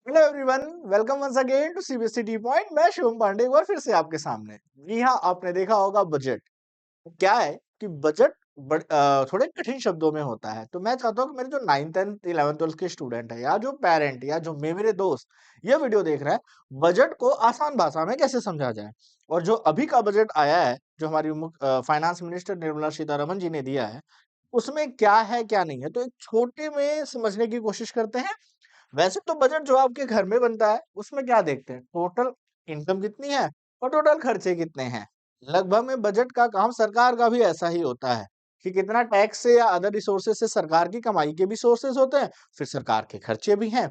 Hello everyone, welcome once again to CBSE T point. मैं शिवम पांडे एक बार फिर से आपके सामने। जी हाँ, आपने देखा होगा बजट। क्या है कि बजट थोड़े कठिन शब्दों में होता है, तो मैं चाहता हूँ कि मेरे जो 9th 10th 11th 12th के स्टूडेंट है या जो पेरेंट या जो मेरे दोस्त ये वीडियो देख रहे हैं, बजट को आसान भाषा में कैसे समझा जाए। और जो अभी का बजट आया है, जो हमारी फाइनेंस मिनिस्टर निर्मला सीतारमन जी ने दिया है, उसमें क्या है क्या नहीं है, तो एक छोटे में समझने की कोशिश करते हैं। वैसे तो बजट जो आपके घर में बनता है उसमें क्या देखते हैं, टोटल इनकम कितनी है और टोटल खर्चे कितने हैं। लगभग में बजट का काम सरकार का भी ऐसा ही होता है कि कितना टैक्स से या अदर रिसोर्सेज से सरकार की कमाई के भी सोर्सेज होते हैं, फिर सरकार के खर्चे भी हैं।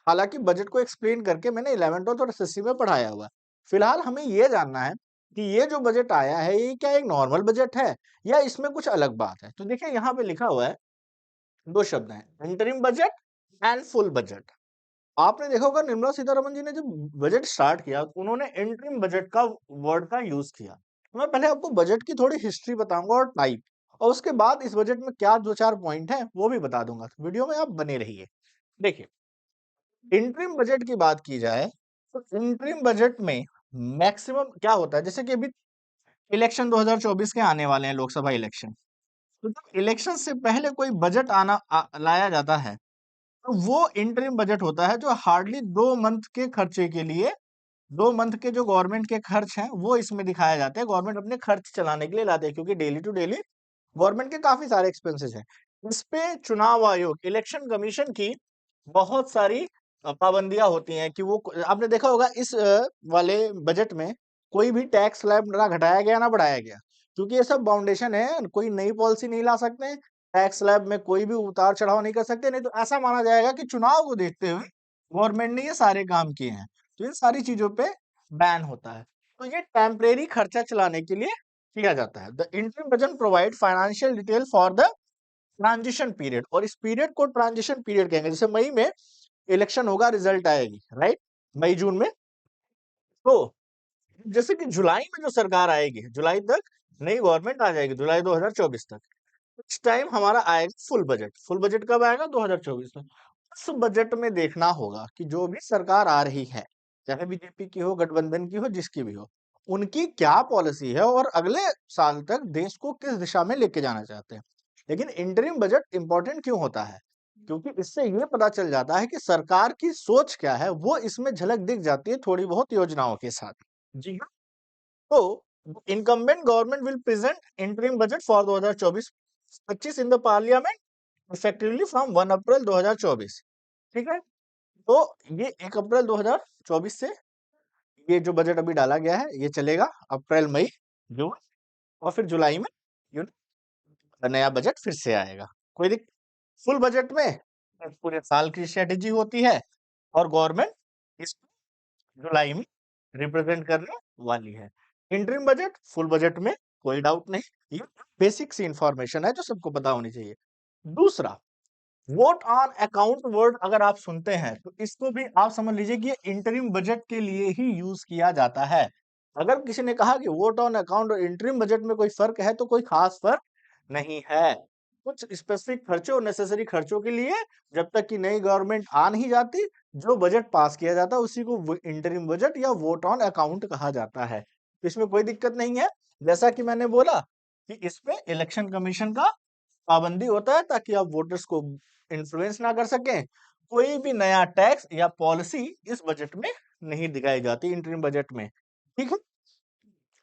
हालांकि बजट को एक्सप्लेन करके मैंने 11th और एसएससी में पढ़ाया हुआ है। फिलहाल हमें ये जानना है कि ये जो बजट आया है ये क्या एक नॉर्मल बजट है या इसमें कुछ अलग बात है। तो देखिए यहाँ पे लिखा हुआ है, दो शब्द हैं, interim budget and full budget. आपने देखा होगा निर्मला सीतारमन जी ने जब बजट स्टार्ट किया उन्होंने इंटरिम बजट का वर्ड का यूज किया। तो मैं पहले आपको बजट की थोड़ी हिस्ट्री बताऊंगा और टाइप, और उसके बाद इस बजट में क्या दो चार पॉइंट हैं वो भी बता दूंगा। तो वीडियो में आप बने रहिए। देखिए, इंटरिम बजट की बात की जाए तो इंटरिम बजट में मैक्सिमम क्या होता है, जैसे कि अभी इलेक्शन 2024 के आने वाले हैं, लोकसभा इलेक्शन। तो जब इलेक्शन से पहले कोई बजट लाया जाता है, तो वो इंटरिम बजट होता है जो हार्डली 2 मंथ के खर्चे के लिए, 2 मंथ के जो गवर्नमेंट के खर्च हैं वो इसमें दिखाए जाते हैं। गवर्नमेंट अपने खर्च चलाने के लिए लाते हैं, क्योंकि डेली टू डेली गवर्नमेंट के काफी सारे एक्सपेंसेस हैं। इस पे चुनाव आयोग, इलेक्शन कमीशन की बहुत सारी पाबंदियां होती हैं कि वो, आपने देखा होगा इस वाले बजट में कोई भी टैक्स स्लैब ना घटाया गया ना बढ़ाया गया, क्योंकि ये सब बाउंडेशन है, कोई नई पॉलिसी नहीं ला सकते। टैक्स स्लैब में कोई भी उतार चढ़ाव नहीं कर सकते, नहीं तो ऐसा माना जाएगा कि चुनाव को देखते हुए गवर्नमेंट ने ये सारे काम किए हैं। तो इन सारी चीजों पे बैन होता है। तो ये टेम्परेरी खर्चा चलाने के लिए किया जाता है। The interim budget provide financial detail for the transition period, और इस पीरियड को ट्रांजिशन पीरियड कहेंगे। जैसे मई में इलेक्शन होगा, रिजल्ट आएगी, राइट, मई जून में। तो जैसे कि जुलाई में जो सरकार आएगी, जुलाई तक नई गवर्नमेंट आ जाएगी, जुलाई 2024 तक। इस टाइम हमारा आएगा फुल बजट। फुल बजट कब आएगा? 2024 में। उस बजट में देखना होगा कि जो भी सरकार आ रही है, चाहे बीजेपी की हो, गठबंधन की हो, जिसकी भी हो, उनकी क्या पॉलिसी है और अगले साल तक देश को किस दिशा में लेके जाना चाहते हैं। लेकिन इंटरिम बजट इंपॉर्टेंट क्यों होता है? क्योंकि इससे ये पता चल जाता है कि सरकार की सोच क्या है, वो इसमें झलक दिख जाती है थोड़ी बहुत योजनाओं के साथ। जी हाँ। तो incumbent government will present interim budget for 2024-25 in the parliament effectively from 1 अप्रैल 2024। ठीक है। तो ये 1 अप्रैल 2024 से ये जो बजट अभी डाला गया है ये चलेगा अप्रैल मई जून, और फिर जुलाई में यू नया बजट फिर से आएगा। कोई दिक्कत? फुल बजट में पूरे साल की स्ट्रेटेजी होती है, और गवर्नमेंट इस जुलाई में रिप्रेजेंट करने वाली है। इंटरिम बजट, फुल बजट में कोई डाउट नहीं, ये बेसिक सी इंफॉर्मेशन है जो सबको पता होनी चाहिए। दूसरा, वोट ऑन अकाउंट वर्ड अगर आप सुनते हैं तो इसको भी आप समझ लीजिए कि ये इंटरिम बजट के लिए ही यूज किया जाता है। अगर किसी ने कहा कि वोट ऑन अकाउंट और इंटरिम बजट में कोई फर्क है, तो कोई खास फर्क नहीं है। कुछ स्पेसिफिक खर्चों और नेसेसरी खर्चों के लिए जब तक कि नई गवर्नमेंट आ नहीं जाती, जो बजट पास किया जाता है उसी को इंटरिम बजट या वोट ऑन अकाउंट कहा जाता है। तो इसमें कोई दिक्कत नहीं है। जैसा कि मैंने बोला कि इस पे इलेक्शन कमीशन का पाबंदी होता है, ताकि आप वोटर्स को इन्फ्लुएंस ना कर सकें। कोई भी नया टैक्स या पॉलिसी इस बजट में नहीं दिखाई जाती, इंटरिम बजट में। ठीक है।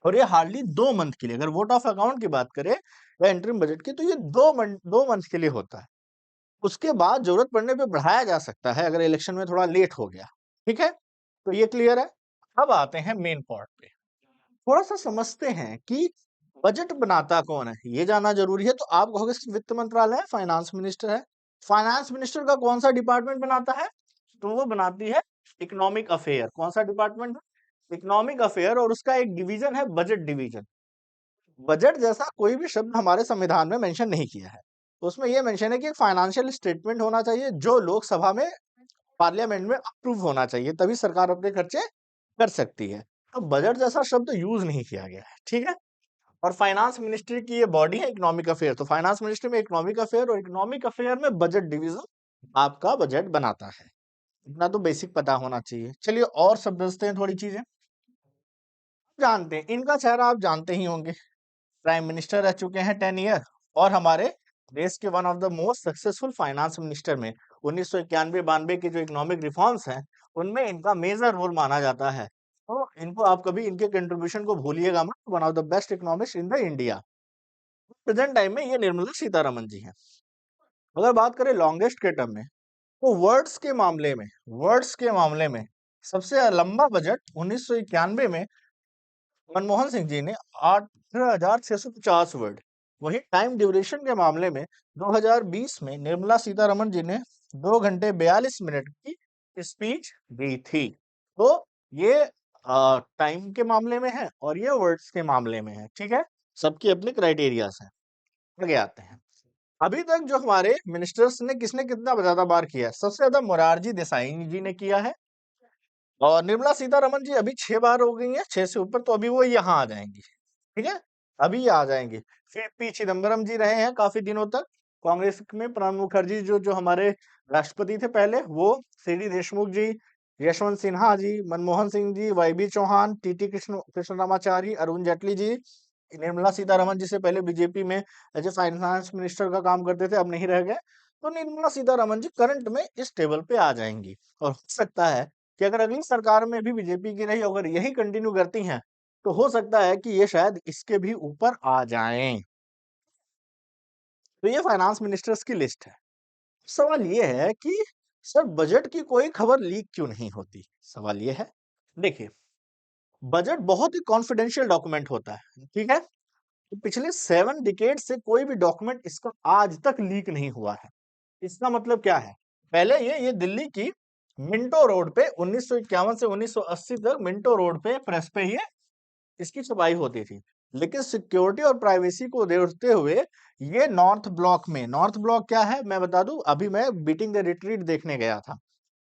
और ये हार्डली 2 मंथ के लिए, अगर वोट ऑफ अकाउंट की बात करें या इंटरिम बजट की, तो ये 2 मंथ के लिए होता है। उसके बाद जरूरत पड़ने पे बढ़ाया जा सकता है अगर इलेक्शन में थोड़ा लेट हो गया। ठीक है। तो ये क्लियर है। अब आते हैं मेन पार्ट पे। थोड़ा सा समझते हैं कि बजट बनाता कौन है, ये जानना जरूरी है। तो आप कहोगे सिर्फ वित्त मंत्रालय है, फाइनेंस मिनिस्टर है। फाइनेंस मिनिस्टर का कौन सा डिपार्टमेंट बनाता है? तो वो बनाती है इकोनॉमिक अफेयर। कौन सा डिपार्टमेंट है? इकोनॉमिक अफेयर, और उसका एक डिवीजन है बजट डिवीजन। बजट जैसा कोई भी शब्द हमारे संविधान में मेंशन नहीं किया है। तो उसमें ये मेंशन है कि एक फाइनेंशियल स्टेटमेंट होना चाहिए जो लोकसभा में, पार्लियामेंट में अप्रूव होना चाहिए, तभी सरकार अपने खर्चे कर सकती है। तो बजट जैसा शब्द यूज नहीं किया गया है। ठीक है। और फाइनेंस मिनिस्ट्री की ये बॉडी है इकोनॉमिक अफेयर। तो फाइनेंस मिनिस्ट्री में इकोनॉमिक अफेयर, और इकोनॉमिक अफेयर में बजट डिवीजन आपका बजट बनाता है। इतना तो बेसिक पता होना चाहिए। चलिए और समझते हैं थोड़ी चीजें। जानते हैं इनका चेहरा, आप जानते ही होंगे। प्राइम मिनिस्टर रह चुके हैं 10 ईयर, और हमारे देश के one of the most successful finance minister में 1991-92 के जो इकोनॉमिक रिफॉर्म्स हैं उनमें इनका मेजर रोल माना जाता है। तो इनको आप कभी इनके कंट्रीब्यूशन को भूलिएगा मत। One of the best economist in the India. Present time में ये निर्मला सीतारमन जी हैं। अगर बात करें लॉन्गेस्ट के टर्म में, तो वर्ड्स के मामले में सबसे लंबा बजट 1991 में मनमोहन सिंह जी ने 18,650 वर्ड। वही टाइम ड्यूरेशन के मामले में 2020 में निर्मला सीतारमन जी ने 2 घंटे 42 मिनट की स्पीच दी थी। तो ये टाइम के मामले में है और ये वर्ड्स के मामले में है। ठीक है, सबकी अपनी क्राइटेरियाज है। आगे आते हैं। अभी तक जो हमारे मिनिस्टर्स ने किसने कितना ज्यादा बार किया है? सबसे ज्यादा मोरारजी देसाई जी ने किया है, और निर्मला सीतारमन जी अभी 6 बार हो गई हैं, 6 से ऊपर, तो अभी वो यहाँ आ जाएंगी। ठीक है, अभी ये आ जाएंगे। फिर पी चिदम्बरम जी रहे हैं काफी दिनों तक कांग्रेस में। प्रणब मुखर्जी जो जो हमारे राष्ट्रपति थे पहले, वो सी.डी. देशमुख जी, यशवंत सिन्हा जी, मनमोहन सिंह जी, वाई.बी. चौहान, टी.टी. कृष्णरामाचारी, अरुण जेटली जी, निर्मला सीतारमन जी से पहले बीजेपी में एज ए फाइनेंस मिनिस्टर का काम करते थे, अब नहीं रह गए। तो निर्मला सीतारमन जी करंट में इस टेबल पे आ जाएंगी। और हो सकता है कि अगर अगली सरकार में भी बीजेपी की रही, अगर यही कंटिन्यू करती हैं, तो हो सकता है कि ये शायद इसके भी ऊपर आ जाएं। तो ये फाइनेंस मिनिस्टर्स की लिस्ट है। सवाल ये है कि सर बजट की कोई खबर लीक क्यों नहीं होती? सवाल ये है, देखिए, बजट बहुत ही कॉन्फिडेंशियल डॉक्यूमेंट होता है। ठीक है, तो पिछले 7 डिकेड से कोई भी डॉक्यूमेंट इसका आज तक लीक नहीं हुआ है। इसका मतलब क्या है? पहले ये दिल्ली की मिंटो रोड पे 1951 से 1980 तक मिंटो रोड पे प्रेस पे ये इसकी छपाई होती थी। लेकिन सिक्योरिटी और प्राइवेसी को देखते हुए ये नॉर्थ ब्लॉक क्या है मैं बता दूं, अभी मैं बीटिंग द रिट्रीट देखने गया था।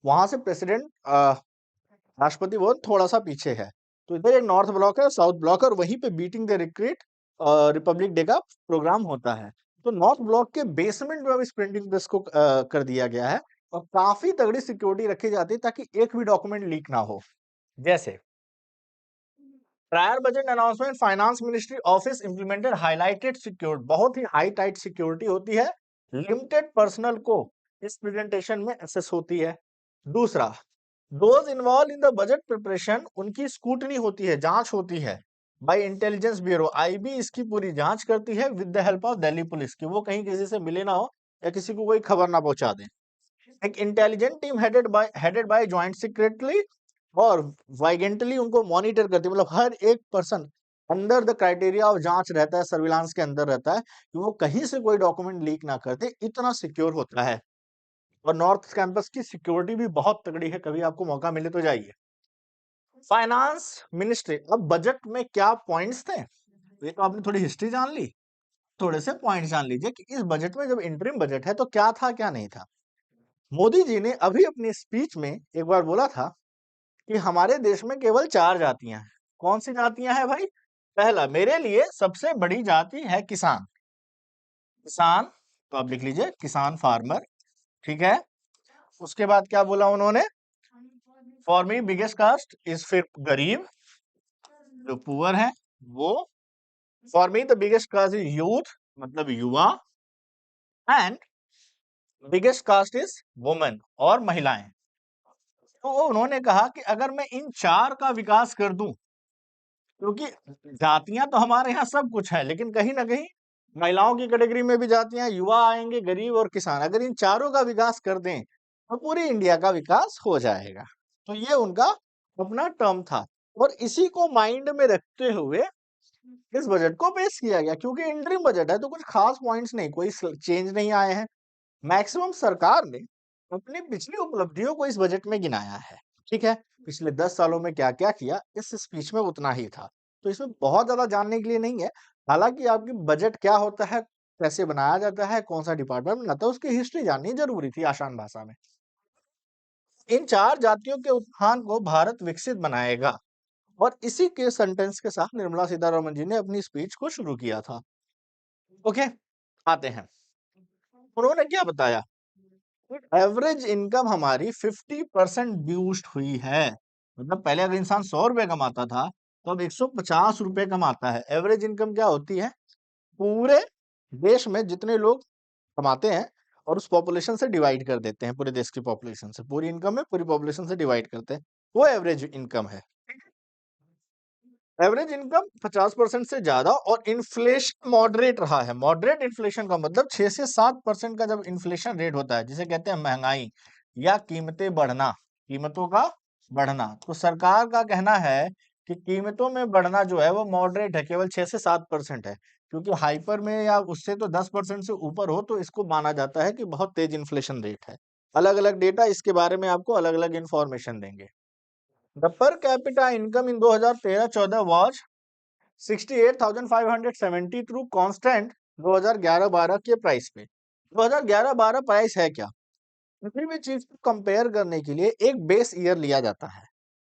वहां से प्रेसिडेंट राष्ट्रपति भवन थोड़ा सा पीछे है। तो इधर एक नॉर्थ ब्लॉक है, साउथ ब्लॉक है, और वहीं पे beating the retreat Republic day का प्रोग्राम होता है। तो नॉर्थ ब्लॉक के बेसमेंट में अब इस प्रिंटिंग प्रेस को कर दिया गया है, और काफी तगड़ी सिक्योरिटी रखी जाती है ताकि एक भी डॉक्यूमेंट लीक ना हो। जैसे prior budget announcement, finance ministry office implemented highlighted security, बहुत ही हाई टाइट सिक्योरिटी होती है। लिमिटेड पर्सनल को इस प्रेजेंटेशन में एक्सेस होती है। दूसरा, those involve in the budget preparation, उनकी स्कूटनी होती है, जांच होती है बाय इंटेलिजेंस ब्यूरो, आईबी इसकी पूरी जांच करती है with the help of Delhi police की, वो कहीं किसी से मिले ना हो या किसी को कोई खबर ना पहुंचा दें। एक intelligent team headed by joint secretary, और वाइगेंटली उनको मॉनिटर करती है, मतलब हर एक person under the criteria of जांच रहता है, सर्विलांस के अंदर रहता है कि वो कहीं से कोई डॉक्यूमेंट लीक ना करते, इतना सिक्योर होता है। और नॉर्थ कैंपस की सिक्योरिटी भी बहुत तगड़ी है, कभी आपको मौका मिले तो जाइए। फाइनेंस मिनिस्ट्री, अब बजट में क्या पॉइंट्स थे, ये तो आपने थोड़ी हिस्ट्री जान ली, थोड़े से पॉइंट्स जान लीजिए कि इस बजट में जब इंटरिम बजट है तो क्या था क्या नहीं था। मोदी जी ने अभी अपनी स्पीच में एक बार बोला था कि हमारे देश में केवल 4 जातियां हैं। कौन सी जातियां हैं भाई? पहला, मेरे लिए सबसे बड़ी जाति है किसान। किसान, तो आप लिख लीजिए किसान, फार्मर। ठीक है, उसके बाद क्या बोला उन्होंने? For me biggest caste is, फिर गरीब जो पुअर है वो। For me the biggest caste is youth, मतलब युवा। And biggest caste is women, और महिलाएं। तो उन्होंने कहा कि अगर मैं इन 4 का विकास कर दूं, क्योंकि जातियां तो हमारे यहाँ सब कुछ है, लेकिन कहीं ना कहीं महिलाओं की कैटेगरी में भी जातियां, युवा आएंगे, गरीब और किसान, अगर इन चारों का विकास कर दें तो पूरी इंडिया का विकास हो जाएगा। तो ये उनका अपना टर्म था, और इसी को माइंड में रखते हुए इस बजट को पेश किया गया। क्योंकि इंटरिम बजट है तो कुछ खास पॉइंट्स नहीं, कोई चेंज नहीं आए हैं। मैक्सिमम सरकार ने अपनी पिछली उपलब्धियों को इस बजट में गिनाया है। ठीक है, पिछले 10 सालों में क्या क्या किया, इस स्पीच में उतना ही था। तो इसमें बहुत ज्यादा जानने के लिए नहीं है। हालांकि आपकी बजट क्या होता है, कैसे बनाया जाता है, कौन सा डिपार्टमेंट बनाता है, उसकी हिस्ट्री जाननी जरूरी थी आसान भाषा में। इन 4 जातियों के उत्थान को भारत विकसित बनाएगा, और इसी के सेंटेंस के साथ निर्मला सीतारमन जी ने अपनी स्पीच को शुरू किया था। ओके, आते हैं। उन्होंने क्या बताया एवरेज इनकम हमारी 50% बूस्ट हुई है। मतलब पहले अगर इंसान 100 रुपए कमाता था तो अब 150 रुपए कमाता है। एवरेज इनकम क्या होती है? पूरे देश में जितने लोग कमाते हैं और उस पॉपुलेशन से डिवाइड कर देते हैं, पूरे देश की पॉपुलेशन से, पूरी इनकम है पूरी पॉपुलेशन से डिवाइड करते हैं, वो एवरेज इनकम है। एवरेज इनकम 50% से ज्यादा और इन्फ्लेशन मॉडरेट रहा है। मॉडरेट इन्फ्लेशन का मतलब 6 से 7% का जब इन्फ्लेशन रेट होता है, जिसे कहते हैं महंगाई या कीमतें बढ़ना, कीमतों का बढ़ना, तो सरकार का कहना है कि कीमतों में बढ़ना जो है वो मॉडरेट है, केवल 6 से 7% है। क्योंकि हाइपर में या उससे तो 10% से ऊपर हो तो इसको माना जाता है कि बहुत तेज इन्फ्लेशन रेट है। अलग अलग डेटा इसके बारे में आपको अलग अलग इंफॉर्मेशन देंगे। The per capita income in 2013-14 was 68,570 through constant 2011-12 के प्राइस पे। 2011-12 प्राइस है क्या? किसी भी चीज को कंपेयर करने के लिए एक बेस ईयर लिया जाता है।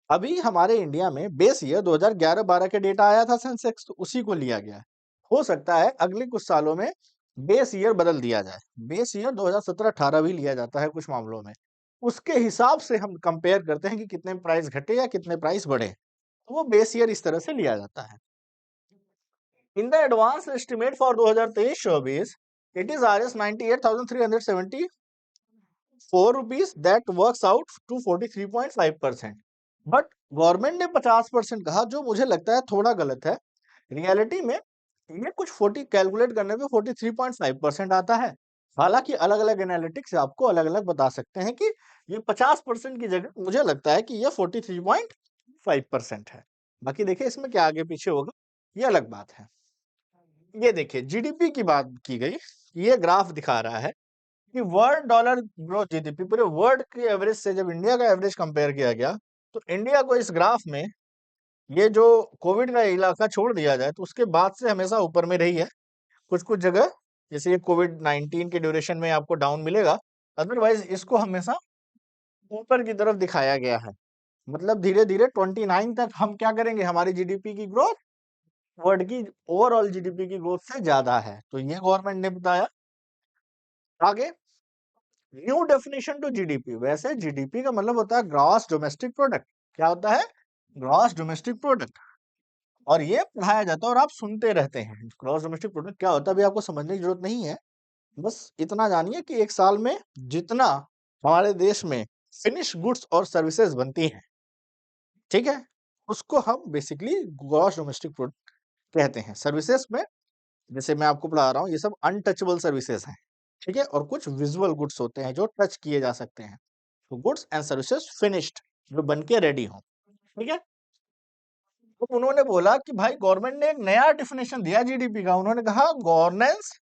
अभी हमारे इंडिया में बेस ईयर 2011-12 के डेटा आया था सेंसेक्स, तो उसी को लिया गया है। हो सकता है अगले कुछ सालों में बेस ईयर बदल दिया जाए, बेस ईयर 2017-18 भी लिया जाता है कुछ मामलों में। उसके हिसाब से हम कंपेयर करते हैं कि कितने प्राइस घटे या कितने प्राइस बढ़े, तो वो बेस ईयर इस तरह से लिया जाता है। In the advance estimate for 2023-24, it is Rs 98,374 rupees that works out to 43.5%. But government ने 50% कहा, जो मुझे लगता है थोड़ा गलत है। रियलिटी में ये कुछ 40 कैलकुलेट करने पे 43.5% आता है। हालांकि अलग अलग एनालिटिक्स आपको अलग अलग बता सकते हैं कि ये 50% की जगह मुझे लगता है कि ये 43.5% है। बाकी देखिए इसमें क्या आगे पीछे होगा, ये अलग बात है। ये देखिए जीडीपी की बात की गई, ये ग्राफ दिखा रहा है कि वर्ल्ड डॉलर ग्रोथ जीडीपी पूरे वर्ल्ड के एवरेज से जब इंडिया का एवरेज कंपेयर किया गया, तो इंडिया को इस ग्राफ में, ये जो कोविड का इलाका छोड़ दिया जाए तो उसके बाद से हमेशा ऊपर में रही है। कुछ कुछ जगह जैसे ये कोविड-19 के ड्यूरेशन में आपको डाउन मिलेगा, अदरवाइज इसको हमेशा ऊपर की तरफ दिखाया गया है। मतलब धीरे धीरे 29 तक हम क्या करेंगे, हमारी जीडीपी की ग्रोथ वर्ल्ड की ओवरऑल जीडीपी की ग्रोथ से ज्यादा है, तो ये गवर्नमेंट ने बताया। आगे न्यू डेफिनेशन टू जीडीपी। वैसे जीडीपी का मतलब होता है ग्रॉस डोमेस्टिक प्रोडक्ट। क्या होता है? Gross domestic product. और ये पढ़ाया जाता है और आप सुनते रहते हैं। ग्रॉस डोमेस्टिक प्रोडक्ट क्या होता है अभी आपको समझने की जरूरत नहीं है। बस इतना जानिए कि एक साल में जितना हमारे देश में फिनिश गुड्स और सर्विसेज बनती हैं, ठीक है, उसको हम बेसिकली ग्रॉस डोमेस्टिक प्रोडक्ट कहते हैं। सर्विसेज में जैसे मैं आपको पढ़ा रहा हूँ, ये सब अनटचेबल सर्विसेज हैं, ठीक है, और कुछ विजुअल गुड्स होते हैं जो टच किए जा सकते हैं। तो गुड्स एंड सर्विसेज फिनिश्ड, जो बन के रेडी हो, ठीक है। तो उन्होंने बोला कि भाई गवर्नमेंट ने एक नया डेफिनेशन दिया जीडीपी का। उन्होंने कहा गवर्नेंस,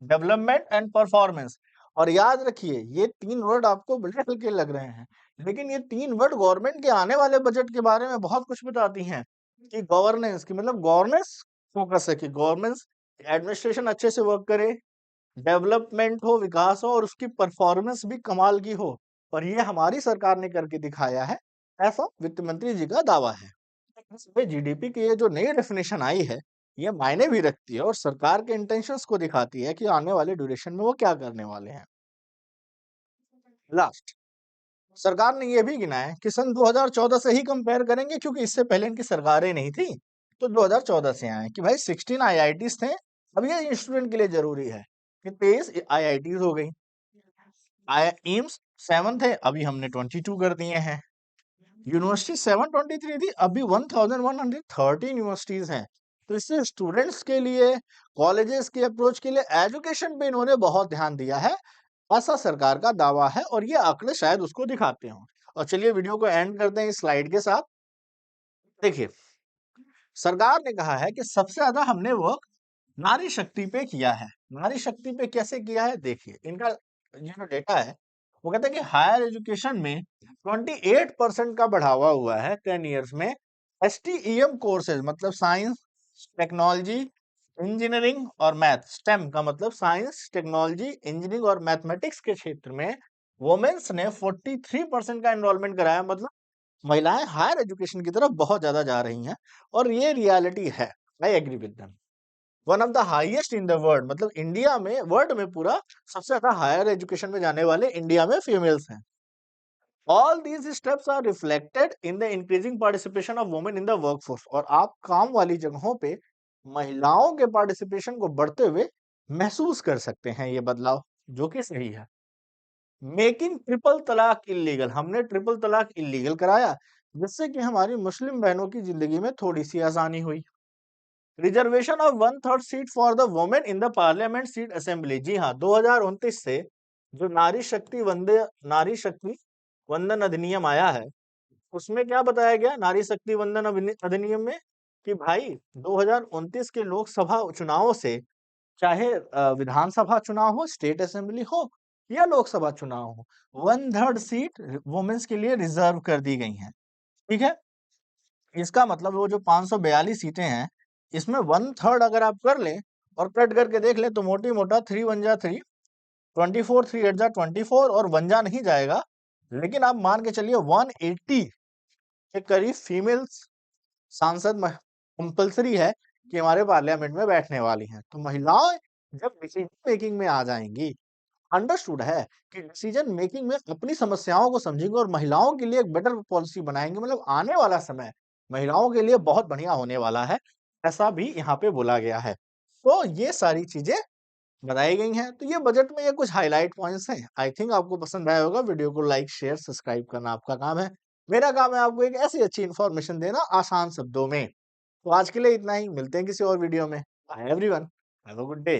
डेवलपमेंट एंड परफॉर्मेंस। और याद रखिए ये तीन वर्ड आपको बड़े हल्के लग रहे हैं, लेकिन ये तीन वर्ड गवर्नमेंट के आने वाले बजट के बारे में बहुत कुछ बताती हैं। कि गवर्नेंस की मतलब गवर्नेंस फोकस है कि गवर्नेंस एडमिनिस्ट्रेशन अच्छे से वर्क करे, डेवलपमेंट हो, विकास हो, और उसकी परफॉर्मेंस भी कमाल की हो। और ये हमारी सरकार ने करके दिखाया है, ऐसा वित्त मंत्री जी का दावा है। इसमें जीडीपी की ये जो नई डेफिनेशन आई है, ये मायने भी रखती है और सरकार के इंटेंशंस को दिखाती है कि आने वाले ड्यूरेशन में वो क्या करने वाले हैं। लास्ट, सरकार ने ये भी गिना है कि सन 2014 से ही कंपेयर करेंगे, क्योंकि इससे पहले इनकी सरकारें नहीं थी। तो 2014 से आए कि भाई 16 आईआईटीज थे, अब ये स्टूडेंट के लिए जरूरी है कि 23 आईआईटीज हो गई। एम्स 7 थे, अभी हमने 22 कर दिए हैं। यूनिवर्सिटी 723 थी, अभी 1113 यूनिवर्सिटीज हैं। तो इससे स्टूडेंट्स के लिए, कॉलेजेस के अप्रोच के लिए, एजुकेशन पे इन्होंने बहुत ध्यान दिया है, ऐसा सरकार का दावा है। और ये आंकड़े शायद उसको दिखाते हो। और चलिए वीडियो को एंड करते हैं इस स्लाइड के साथ। देखिए सरकार ने कहा है कि सबसे ज्यादा हमने वर्क नारी शक्ति पे किया है। नारी शक्ति पे कैसे किया है, देखिए इनका ये जो डेटा है, वो कहते हैं कि हायर एजुकेशन में 28% का बढ़ावा हुआ है 10 इयर्स में। एसटीईएम कोर्सेज मतलब साइंस, टेक्नोलॉजी, इंजीनियरिंग और मैथ, स्टेम का मतलब साइंस, टेक्नोलॉजी, इंजीनियरिंग और मैथमेटिक्स के क्षेत्र में वुमेन्स ने 43% का एनरोलमेंट कराया। मतलब महिलाएं हायर एजुकेशन की तरफ बहुत ज्यादा जा रही हैं, और ये रियलिटी है। I agree with them. One of the highest in the world, मतलब इंडिया में, वर्ल्ड में पूरा सबसे ज्यादा हायर एजुकेशन में जाने वाले इंडिया में फीमेल्स हैं। All these steps are reflected in the increasing participation of women in the workforce, और आप काम वाली जगहों पे महिलाओं के पार्टिसिपेशन को बढ़ते हुए महसूस कर सकते हैं ये बदलाव, जो कि सही है। मेकिंग ट्रिपल तलाक इलीगल, हमने ट्रिपल तलाक इलीगल कराया, जिससे कि हमारी मुस्लिम बहनों की जिंदगी में थोड़ी सी आसानी हुई। Reservation of 1/3 seat for the women in the parliament seat assembly, जी हाँ, 2029 से जो नारी शक्ति वंदन अधिनियम आया है, उसमें क्या बताया गया नारी शक्ति वंदन अधिनियम में, कि भाई 2029 के लोकसभा चुनावों से, चाहे विधानसभा चुनाव हो, स्टेट असेंबली हो या लोकसभा चुनाव हो, 1/3 सीट वुमेन्स के लिए रिजर्व कर दी गई हैं। ठीक है, इसका मतलब वो जो 542 सीटें हैं, इसमें 1/3 अगर आप कर लें और कट करके देख लें, तो मोटी मोटा 3 1 जा 3, 24 3 8 जा 24, और 1 जा नहीं जाएगा, लेकिन आप मान के चलिए 180 के करीब फीमेल्स सांसद कंपल्सरी है कि हमारे पार्लियामेंट में बैठने वाली हैं। तो महिलाएं जब डिसीजन मेकिंग में आ जाएंगी, अंडरस्टूड है कि डिसीजन मेकिंग में अपनी समस्याओं को समझेंगे और महिलाओं के लिए एक बेटर पॉलिसी बनाएंगे, मतलब आने वाला समय महिलाओं के लिए बहुत बढ़िया होने वाला है, ऐसा भी यहाँ पे बोला गया है। तो ये सारी चीजें बताई गई हैं। तो ये बजट में ये कुछ हाईलाइट पॉइंट्स हैं। आई थिंक आपको पसंद आया होगा। वीडियो को लाइक शेयर सब्सक्राइब करना आपका काम है। मेरा काम है आपको एक ऐसी अच्छी इन्फॉर्मेशन देना आसान शब्दों में। तो आज के लिए इतना ही, मिलते हैं किसी और वीडियो में। Bye everyone, have a good day.